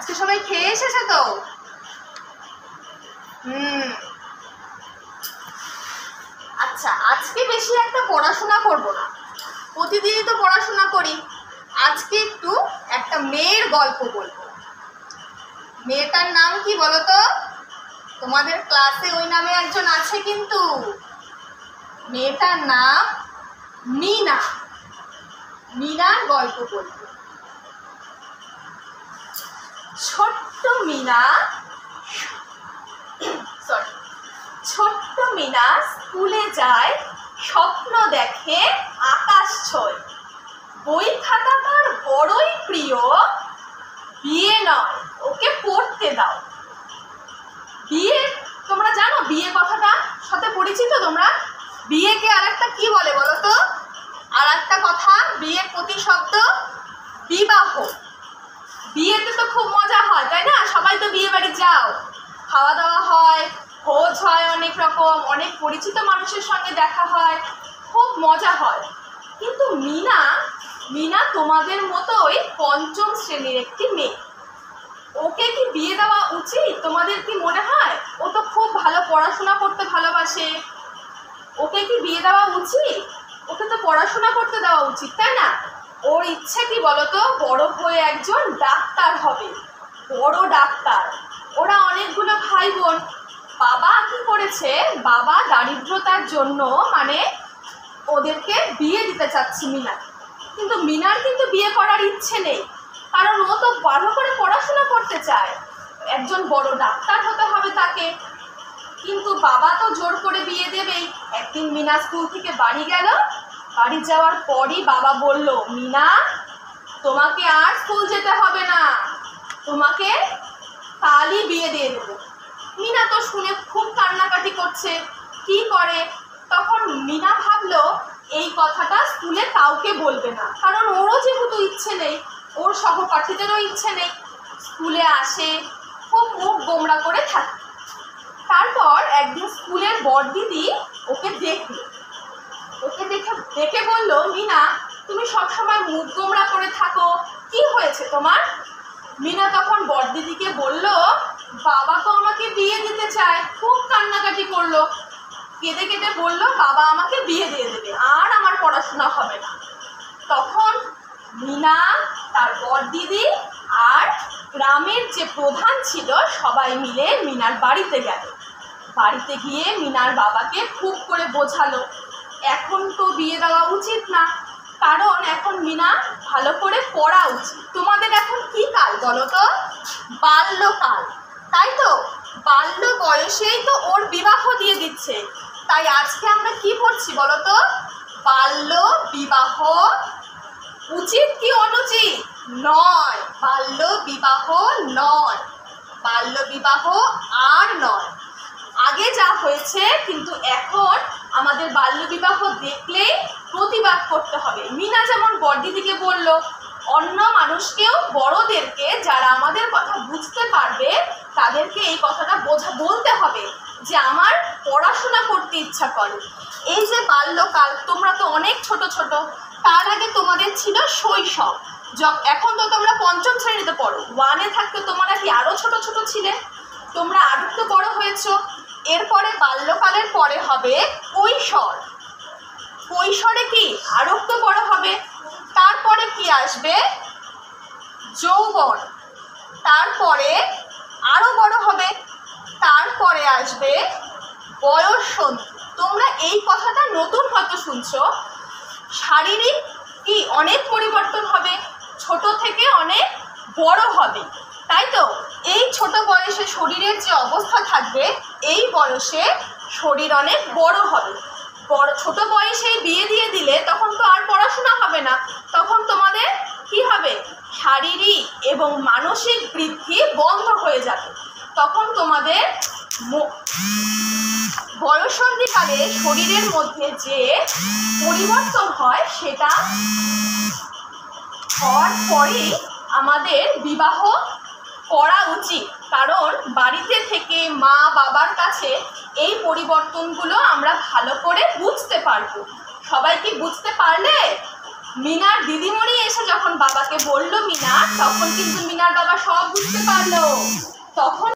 আজকে সবাই খেয়ে এসেছে তো? আচ্ছা, আজকে বেশি একটা পড়াশোনা করব না, প্রতিদিনই তো পড়াশোনা করি। আজকে একটু একটা মেয়ের গল্প বলবো। মেয়েটার নাম কি বলো তো? তোমাদের ক্লাসে ওই নামে একজন আছে কিন্তু। মেয়েটার নাম মিনা। মিনার গল্প বলবো। ছোট্ট মিনা স্কুলে যায়, স্বপ্ন দেখে আকাশ ছোঁয়। বই খাতা তার বড়ই প্রিয়, বিয়ে নয় ওকে পড়তে দাও। বিয়ে, তোমরা জানো বিয়ে কথাটা সাথে পরিচিত তোমরা? বিয়েকে আর একটা কি বলে বলো তো? আর একটা কথা, বিয়ের প্রতিশব্দ বিবাহ। বিয়েতে তো খুব মজা হয়, তাই না? সবাই তো বিয়ে বাড়ি যাও, খাওয়া দাওয়া হয়, ভোজ হয়, অনেক রকম, অনেক পরিচিত মানুষের সঙ্গে দেখা হয়, খুব মজা হয়। কিন্তু মিনা তোমাদের মতোই পঞ্চম শ্রেণীর একটি মেয়ে। ওকে কি বিয়ে দেওয়া উচিত? তোমাদের কি মনে হয়? ও তো খুব ভালো পড়াশোনা করতে ভালোবাসে, ওকে কি বিয়ে দেওয়া উচিত? ওকে তো পড়াশোনা করতে দেওয়া উচিত, তাই না? ওর ইচ্ছে কি বলতো? বড় হয়ে একজন ডাক্তার হবে, বড় ডাক্তার। ওরা অনেকগুলো ভাই বোন। বাবা কি করেছে? বাবা দারিদ্রতার জন্য মানে ওদেরকে বিয়ে দিতে চাচ্ছে মিনা। কিন্তু মিনার কিন্তু বিয়ে করার ইচ্ছে নেই, কারণ ও তো ভালো করে পড়াশোনা করতে চায়, একজন বড় ডাক্তার হতে হবে তাকে। কিন্তু বাবা তো জোর করে বিয়ে দেবেই। একদিন মিনা স্কুল থেকে বাড়ি গেল, বাড়ি যাওয়ার পরই বাবা বলল, মিনা তোমাকে আর স্কুল যেতে হবে না, তোমাকে কালই বিয়ে দিয়ে দেবো। মিনা তো শুনে খুব কান্নাকাটি করছে, কি করে? তখন মিনা ভাবলো এই কথাটা স্কুলে কাউকে বলবে না, কারণ ওরও যেহেতু ইচ্ছে নেই, ওর সহপাঠীদেরও ইচ্ছে নেই। স্কুলে আসে, খুব মুখ গোমড়া করে থাকে। তারপর একদিন স্কুলের বড়দিদি ওকে দেখে বলল, মিনা তুমি সবসময় মুখ গোমড়া করে থাকো, কি হয়েছে তোমার? মিনা তখন বড়দিদিকে বলল, বাবা তো আমাকে বিয়ে দিতে চায়। খুব কান্নাকাটি করলো, কেঁদে কেঁদে বলল, বাবা আমাকে বিয়ে দিয়ে দেবে, আর আমার পড়াশোনা হবে না। তখন মিনা, তার বড়দিদি আর গ্রামের যে প্রধান ছিল সবাই মিলে মিনার বাড়িতে গেল। বাড়িতে গিয়ে মিনার বাবাকে খুব করে বোঝালো, এখন তো বিয়ে দেওয়া উচিত না, কারণ এখন মিনা ভালো করে পড়া উচিত। তোমাদের এখন কি কাল বলো তো? বাল্যকাল, তাই তো? বাল্য বয়সেই তো ওর বিবাহ দিয়ে দিচ্ছে। তাই আজকে আমরা কি পড়ছি বলো তো? বাল্য বিবাহ উচিত কি অনুচিত? নয়, বাল্য বিবাহ নয়, বাল্য বিবাহ আর নয়। আগে যা হয়েছে, কিন্তু এখন আমাদের বাল্য বিবাহ দেখলেই প্রতিবাদ করতে হবে। মিনা যেমন বড়দিদিকে বলল, অন্য মানুষকেও, বড়দেরকে, যারা আমাদের কথা বুঝতে পারবে তাদেরকে এই কথাটা বলতে হবে যে আমার পড়াশোনা করতে ইচ্ছা করে। এই যে বাল্যকাল, তোমরা তো অনেক ছোট ছোট, তার আগে তোমাদের ছিল শৈশব। এখন তো তোমরা পঞ্চম শ্রেণীতে পড়ো, 1-এ থাকতে তোমরা কি আরো ছোট ছোট ছিলে? তোমরা আরো তো বড় হয়েছো। এরপরে বাল্যকালের পরে হবে কৈশোর। কৈশোরে কি আরো তো বড় হবে। তারপরে কি আসবে? যৌবন। তারপরে আরো বড় হবে। তারপরে আসবে বয়ঃসন্ধি। তোমরা এই কথাটা নতুন হয়তো শুনছো। শারীরিক কি অনেক পরিবর্তন হবে, ছোট থেকে অনেক বড় হবে, তাই তো? এই ছোট বয়সে শরীরের যে অবস্থা থাকবে, এই বয়সে শরীর অনেক বড় হবে। ছোট বয়সে বিয়ে দিয়ে দিলে তখন তো আর পড়াশোনা হবে না, তখন তোমাদের কি হবে? শারীরিক এবং মানসিক বৃদ্ধি বন্ধ হয়ে যাবে। তখন তোমাদের বয়ঃসন্ধিকালে শরীরের মধ্যে যে পরিবর্তন হয়, সেটা হওয়ার পরেই আমাদের বিবাহ করা উচিত, কারণ বাড়িতে থেকে মা বাবার কাছে এই পরিবর্তনগুলো আমরা ভালো করে বুঝতে পারবো। সবাই কি বুঝতে পারলে? মিনার দিদিমণি এসে যখন বাবাকে বলল মিনা, তখন কিন্তু মিনার বাবা সব বুঝতে পারলো। তখন